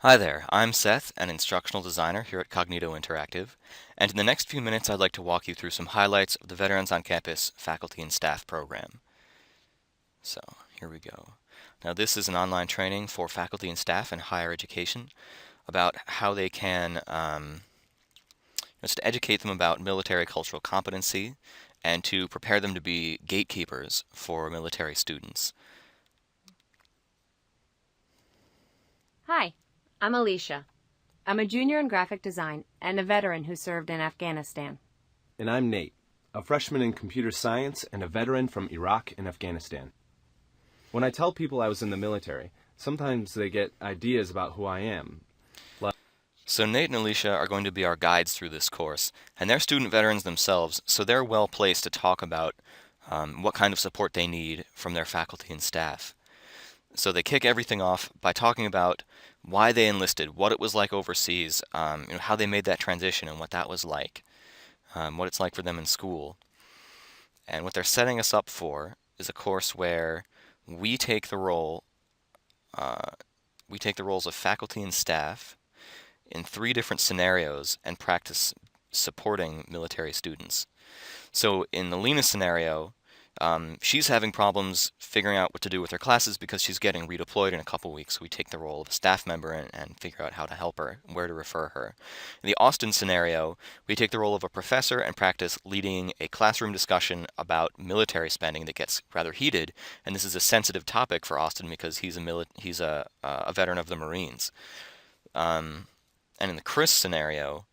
Hi there, I'm Seth, an instructional designer here at Kognito Interactive, and in the next few minutes I'd like to walk you through some highlights of the Veterans on Campus faculty and staff program. So, here we go. Now this is an online training for faculty and staff in higher education about how they can, it's to educate them about military cultural competency and to prepare them to be gatekeepers for military students. Hi, I'm Alicia. I'm a junior in graphic design and a veteran who served in Afghanistan. And I'm Nate, a freshman in computer science and a veteran from Iraq and Afghanistan. When I tell people I was in the military, sometimes they get ideas about who I am. So Nate and Alicia are going to be our guides through this course, and they're student veterans themselves, so they're well placed to talk about what kind of support they need from their faculty and staff. So they kick everything off by talking about why they enlisted, what it was like overseas, how they made that transition and what that was like, what it's like for them in school. And what they're setting us up for is a course where we take the role, we take the roles of faculty and staff in 3 different scenarios and practice supporting military students. So in the Lena scenario, she's having problems figuring out what to do with her classes because she's getting redeployed in a couple weeks. So we take the role of a staff member and figure out how to help her, where to refer her. In the Austin scenario, we take the role of a professor and practice leading a classroom discussion about military spending that gets rather heated. And this is a sensitive topic for Austin because he's a veteran of the Marines. And in the Chris scenario,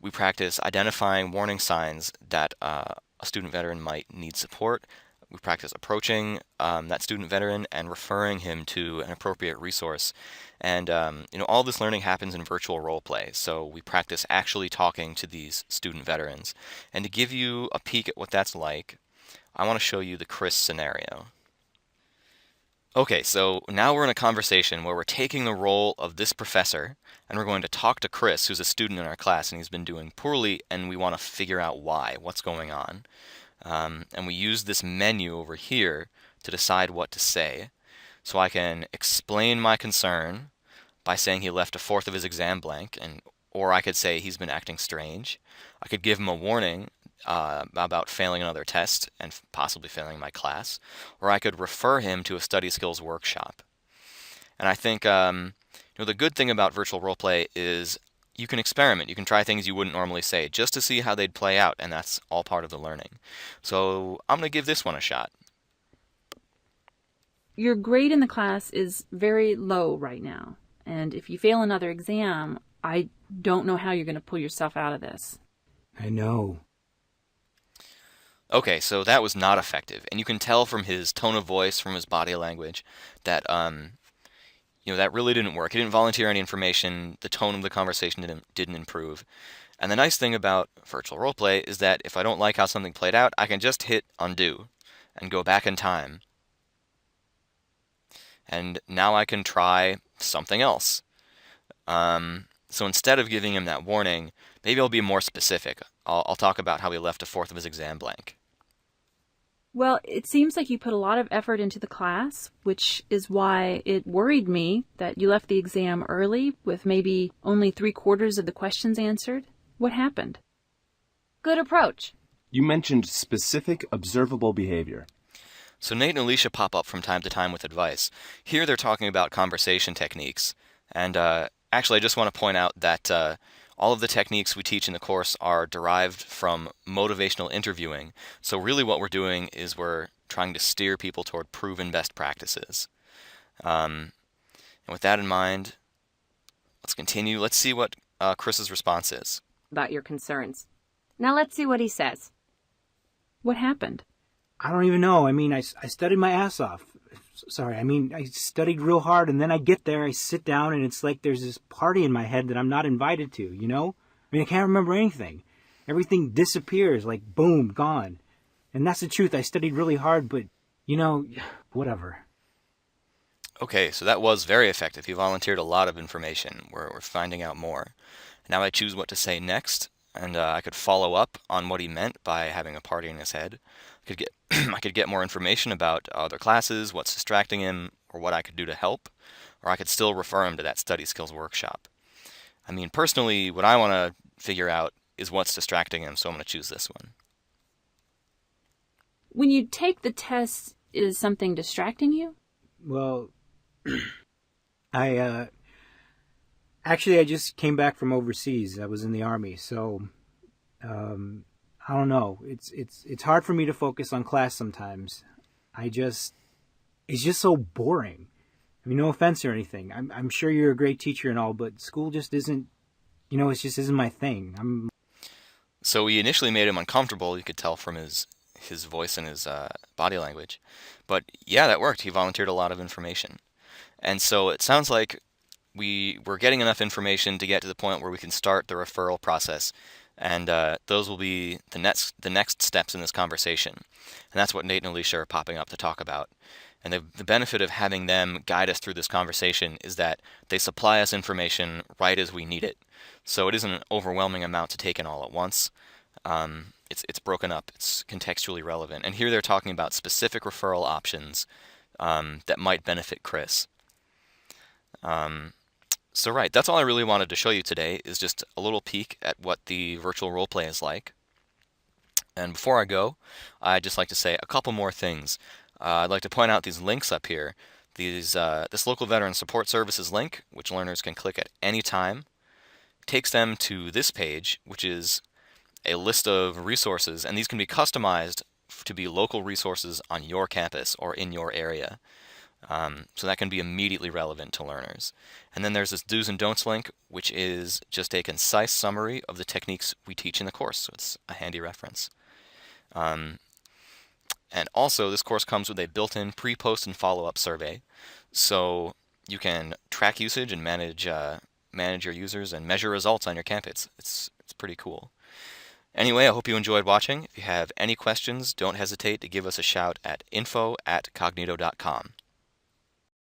we practice identifying warning signs that a student veteran might need support. We practice approaching that student veteran and referring him to an appropriate resource. And all this learning happens in virtual role play. So we practice actually talking to these student veterans. And to give you a peek at what that's like, I want to show you the Chris scenario. Okay, so now we're in a conversation where we're taking the role of this professor and we're going to talk to Chris, who's a student in our class and he's been doing poorly, and we want to figure out why, what's going on. And we use this menu over here to decide what to say. So I can explain my concern by saying he left a fourth of his exam blank, or I could say he's been acting strange. I could give him a warning about failing another test and possibly failing my class, or I could refer him to a study skills workshop. And I think the good thing about virtual roleplay is you can experiment. You can try things you wouldn't normally say just to see how they'd play out, and that's all part of the learning. So I'm going to give this one a shot. Your grade in the class is very low right now, and if you fail another exam, I don't know how you're going to pull yourself out of this. I know. Okay, so that was not effective, and you can tell from his tone of voice, from his body language, that that really didn't work. He didn't volunteer any information. The tone of the conversation didn't improve. And the nice thing about virtual roleplay is that if I don't like how something played out, I can just hit undo and go back in time. And now I can try something else. So instead of giving him that warning, maybe I'll be more specific. I'll talk about how he left a fourth of his exam blank. Well, it seems like you put a lot of effort into the class, which is why it worried me that you left the exam early with maybe only 3/4 of the questions answered. What happened? Good approach. You mentioned specific observable behavior. So Nate and Alicia pop up from time to time with advice. Here they're talking about conversation techniques. And actually, I just want to point out that all of the techniques we teach in the course are derived from motivational interviewing. So really what we're doing is we're trying to steer people toward proven best practices. And with that in mind, let's continue. Let's see what Chris's response is. About your concerns. Now let's see what he says. What happened? I don't even know. I studied my ass off. I studied real hard, and then I get there, I sit down, and it's like there's this party in my head that I'm not invited to, you know? I can't remember anything. Everything disappears, like, boom, gone. And that's the truth. I studied really hard, but, whatever. Okay, so that was very effective. He volunteered a lot of information. We're finding out more. Now I choose what to say next, and I could follow up on what he meant by having a party in his head. I could get more information about other classes, what's distracting him, or what I could do to help, or I could still refer them to that study skills workshop. I mean, personally, what I want to figure out is what's distracting him, so I'm going to choose this one. When you take the test, is something distracting you? Well, I actually I just came back from overseas. I was in the army, so I don't know. It's hard for me to focus on class sometimes. It's just so boring. I mean, no offense or anything. I'm sure you're a great teacher and all, but school just isn't. It just isn't my thing. So we initially made him uncomfortable, you could tell from his voice and his body language. But yeah, that worked. He volunteered a lot of information. And so it sounds like we're getting enough information to get to the point where we can start the referral process. And those will be the next steps in this conversation. And that's what Nate and Alicia are popping up to talk about. And the benefit of having them guide us through this conversation is that they supply us information right as we need it. So it isn't an overwhelming amount to take in all at once. It's broken up. It's contextually relevant. And here they're talking about specific referral options that might benefit Chris. So right, that's all I really wanted to show you today is just a little peek at what the virtual roleplay is like. And before I go, I'd just like to say a couple more things. I'd like to point out these links up here. This local veteran support services link, which learners can click at any time, takes them to this page, which is a list of resources, and these can be customized to be local resources on your campus or in your area. So that can be immediately relevant to learners. And then there's this do's and don'ts link, which is just a concise summary of the techniques we teach in the course. So it's a handy reference. And also, this course comes with a built-in pre-post and follow-up survey. So you can track usage and manage your users and measure results on your campus. It's pretty cool. Anyway, I hope you enjoyed watching. If you have any questions, don't hesitate to give us a shout at info@kognito.com.